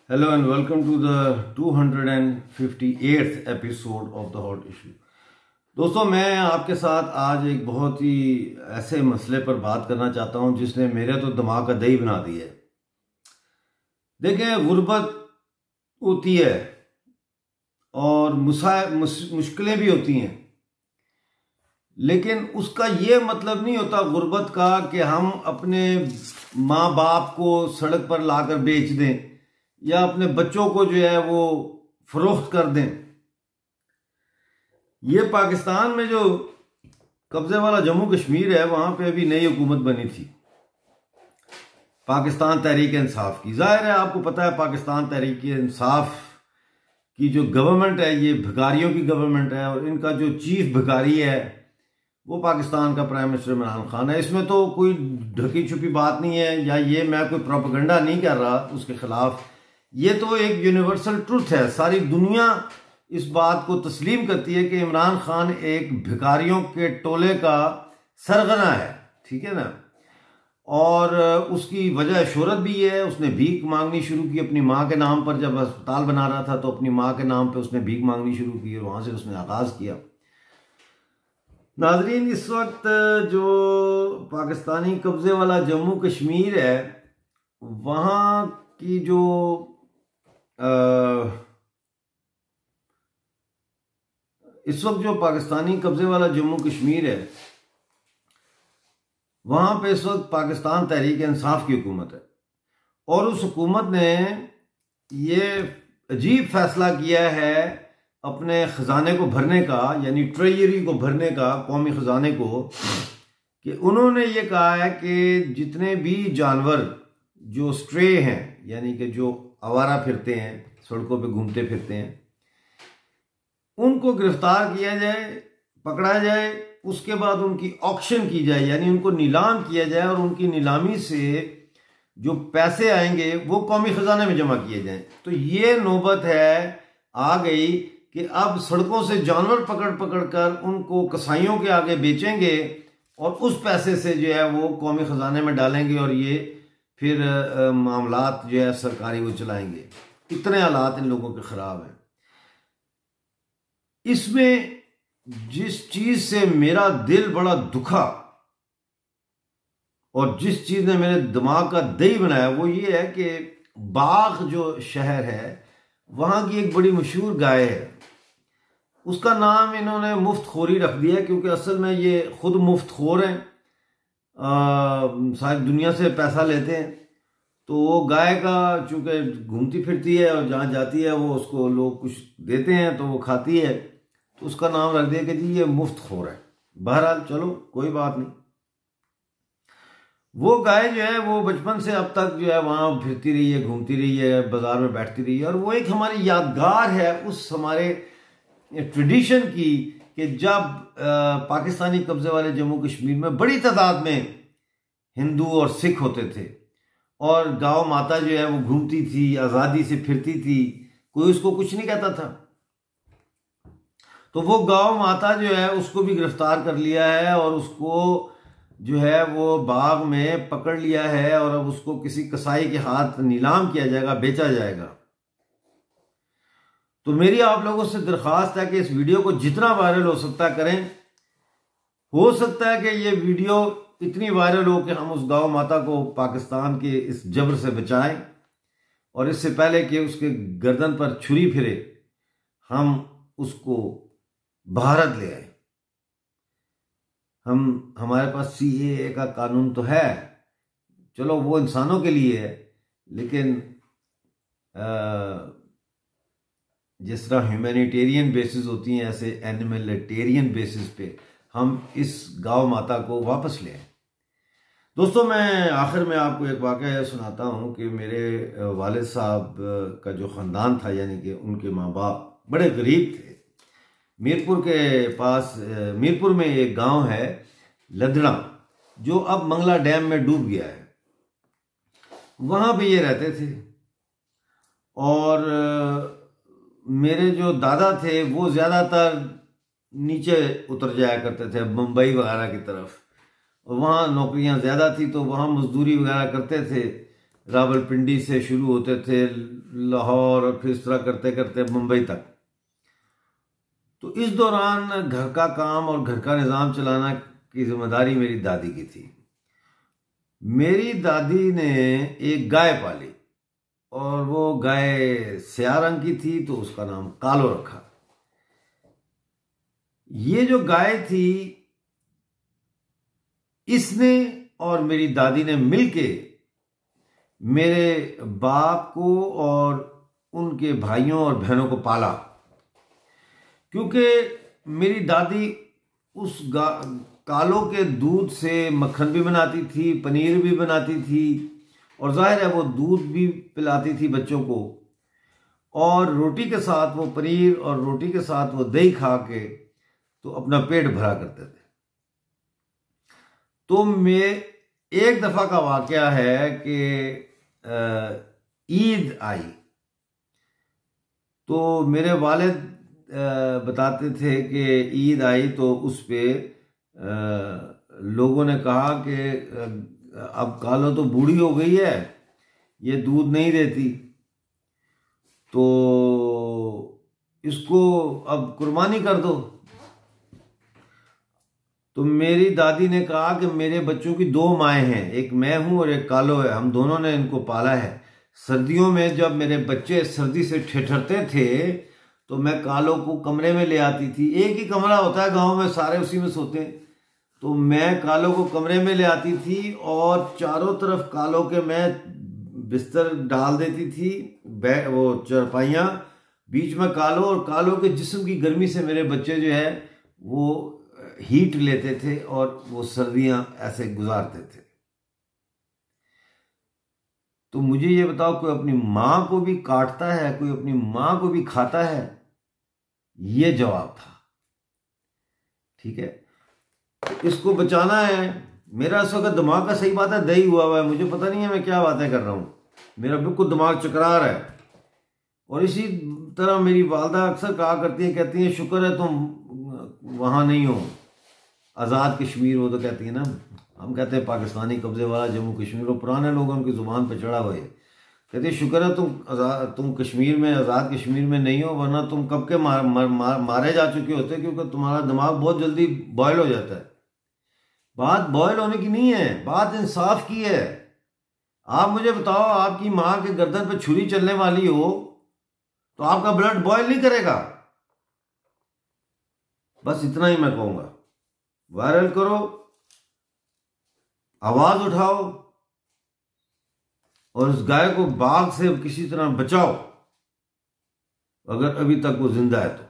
Hello and welcome to the 258th episode of the Hot Issue। दोस्तों, मैं आपके साथ आज एक बहुत ही ऐसे मसले पर बात करना चाहता हूं जिसने मेरे तो दिमाग का दही बना दिया है। देखें, गुर्बत होती है और मुश्किलें भी होती हैं, लेकिन उसका ये मतलब नहीं होता गुर्बत का कि हम अपने माँ बाप को सड़क पर लाकर बेच दें या अपने बच्चों को जो है वो फरोख्त कर दें। ये पाकिस्तान में जो कब्जे वाला जम्मू कश्मीर है, वहां पे अभी नई हुकूमत बनी थी पाकिस्तान तहरीक इंसाफ की। जाहिर है, आपको पता है पाकिस्तान तहरीक इंसाफ की जो गवर्नमेंट है ये भिखारियों की गवर्नमेंट है और इनका जो चीफ भिखारी है वो पाकिस्तान का प्राइम मिनिस्टर इमरान खान है। इसमें तो कोई ढकी छुपी बात नहीं है, या ये मैं कोई प्रोपेगेंडा नहीं कर रहा उसके खिलाफ। ये तो एक यूनिवर्सल ट्रुथ है, सारी दुनिया इस बात को तस्लीम करती है कि इमरान खान एक भिखारियों के टोले का सरगना है, ठीक है ना। और उसकी वजह शोहरत भी है। उसने भीख मांगनी शुरू की अपनी माँ के नाम पर। जब अस्पताल बना रहा था तो अपनी माँ के नाम पर उसने भीख मांगनी शुरू की और वहां से उसने आगाज किया। नाजरीन, इस वक्त जो पाकिस्तानी कब्जे वाला जम्मू कश्मीर है, वहां की जो इस वक्त जो पाकिस्तानी कब्जे वाला जम्मू कश्मीर है, वहां पे इस वक्त पाकिस्तान तहरीक इंसाफ की हुकूमत है। और उस हुकूमत ने ये अजीब फैसला किया है अपने खजाने को भरने का, यानी ट्रेजरी को भरने का, कौमी खजाने को, कि उन्होंने ये कहा है कि जितने भी जानवर जो स्ट्रे हैं, यानी कि जो आवारा फिरते हैं, सड़कों पे घूमते फिरते हैं, उनको गिरफ्तार किया जाए, पकड़ा जाए, उसके बाद उनकी ऑक्शन की जाए, यानी उनको नीलाम किया जाए और उनकी नीलामी से जो पैसे आएंगे वो कौमी खजाने में जमा किए जाएं। तो ये नौबत है आ गई कि अब सड़कों से जानवर पकड़ पकड़ कर उनको कसाईयों के आगे बेचेंगे और उस पैसे से जो है वो कौमी खजाने में डालेंगे और ये फिर मामलात जो है सरकारी वो चलाएंगे। इतने हालात इन लोगों के खराब हैं। इसमें जिस चीज से मेरा दिल बड़ा दुखा और जिस चीज ने मेरे दिमाग का दही बनाया वो ये है कि बाघ जो शहर है वहां की एक बड़ी मशहूर गाय है, उसका नाम इन्होंने मुफ्तखोरी रख दिया है, क्योंकि असल में ये खुद मुफ्तखोर हैं, सारी दुनिया से पैसा लेते हैं। तो वो गाय का चूंकि घूमती फिरती है और जहाँ जाती है वो उसको लोग कुछ देते हैं तो वो खाती है, तो उसका नाम रख दिया कि जी ये मुफ्तखोर है। बहरहाल चलो कोई बात नहीं। वो गाय जो है वो बचपन से अब तक जो है वहाँ फिरती रही है, घूमती रही है, बाजार में बैठती रही है, और वो एक हमारी यादगार है उस हमारे ट्रेडिशन की कि जब पाकिस्तानी कब्जे वाले जम्मू कश्मीर में बड़ी तादाद में हिंदू और सिख होते थे और गांव माता जो है वो घूमती थी, आज़ादी से फिरती थी, कोई उसको कुछ नहीं कहता था। तो वो गांव माता जो है उसको भी गिरफ्तार कर लिया है और उसको जो है वो बाग में पकड़ लिया है और अब उसको किसी कसाई के हाथ नीलाम किया जाएगा, बेचा जाएगा। तो मेरी आप लोगों से दरख्वास्त है कि इस वीडियो को जितना वायरल हो सकता है करें। हो सकता है कि ये वीडियो इतनी वायरल हो कि हम उस गांव माता को पाकिस्तान के इस जबर से बचाएं और इससे पहले कि उसके गर्दन पर छुरी फिरे हम उसको भारत ले आए। हमारे पास सीएए का कानून तो है, चलो वो इंसानों के लिए है, लेकिन जिस तरह ह्यूमैनिटेरियन बेसिस होती हैं ऐसे एनिमलिटेरियन बेसिस पे हम इस गांव माता को वापस ले आए। दोस्तों, मैं आखिर में आपको एक वाक़या सुनाता हूँ कि मेरे वालिद साहब का जो ख़ानदान था, यानी कि उनके माँ बाप बड़े गरीब थे। मीरपुर के पास मीरपुर में एक गांव है लदड़ा, जो अब मंगला डैम में डूब गया है। वहाँ पे ये रहते थे और मेरे जो दादा थे वो ज़्यादातर नीचे उतर जाया करते थे, मुंबई वगैरह की तरफ। वहाँ नौकरियाँ ज़्यादा थी तो वहाँ मजदूरी वगैरह करते थे रावलपिंडी से शुरू होते थे, लाहौर, और फिर इस तरह करते करते मुंबई तक। तो इस दौरान घर का काम और घर का निज़ाम चलाना की जिम्मेदारी मेरी दादी की थी। मेरी दादी ने एक गाय पाली और वो गाय स्याह रंग की थी, तो उसका नाम कालो रखा। ये जो गाय थी, इसने और मेरी दादी ने मिलके मेरे बाप को और उनके भाइयों और बहनों को पाला। क्योंकि मेरी दादी उस कालों के दूध से मक्खन भी बनाती थी, पनीर भी बनाती थी, और जाहिर है वो दूध भी पिलाती थी बच्चों को, और रोटी के साथ वो पनीर और रोटी के साथ वो दही खा के तो अपना पेट भरा करते थे। तो मैं एक दफ़ा का वाक़या है कि ईद आई, तो मेरे वालिद बताते थे कि ईद आई तो उस पे लोगों ने कहा कि अब कालो तो बूढ़ी हो गई है, ये दूध नहीं देती, तो इसको अब कुर्बानी कर दो। तो मेरी दादी ने कहा कि मेरे बच्चों की दो माएँ हैं, एक मैं हूं और एक कालो है, हम दोनों ने इनको पाला है। सर्दियों में जब मेरे बच्चे सर्दी से ठिठुरते थे तो मैं कालो को कमरे में ले आती थी। एक ही कमरा होता है गांव में, सारे उसी में सोते हैं। तो मैं कालो को कमरे में ले आती थी और चारों तरफ कालो के मैं बिस्तर डाल देती थी, वो चरपाइयाँ, बीच में कालो, और कालो के जिस्म की गर्मी से मेरे बच्चे जो है वो हीट लेते थे और वो सर्दियां ऐसे गुजारते थे। तो मुझे ये बताओ, कोई अपनी मां को भी काटता है, कोई अपनी मां को भी खाता है? ये जवाब था। ठीक है, तो इसको बचाना है। मेरा इस वक्त दिमाग का, सही बात है, दही हुआ है, मुझे पता नहीं है मैं क्या बातें कर रहा हूं, मेरा बिल्कुल दिमाग चकरा रहा है। और इसी तरह मेरी वालदा अक्सर कहा करती है, कहती है शुक्र है तुम वहां नहीं हो, आज़ाद कश्मीर हो। तो कहती है ना, हम कहते हैं पाकिस्तानी कब्जे वाला जम्मू कश्मीर, और पुराने लोग उनकी ज़ुबान पर चढ़ा हुआ है। कहते हैं शुक्र है तुम कश्मीर में, आज़ाद कश्मीर में नहीं हो, वरना तुम कब के मारे जा चुके होते, क्योंकि तुम्हारा दिमाग बहुत जल्दी बॉयल हो जाता है। बात बॉयल होने की नहीं है, बात इंसाफ की है। आप मुझे बताओ, आपकी माँ के गर्दन पर छुरी चलने वाली हो तो आपका ब्लड बॉयल नहीं करेगा? बस इतना ही मैं कहूंगा। वायरल करो, आवाज उठाओ, और उस गाय को बाघ से किसी तरह बचाओ, अगर अभी तक वो जिंदा है तो।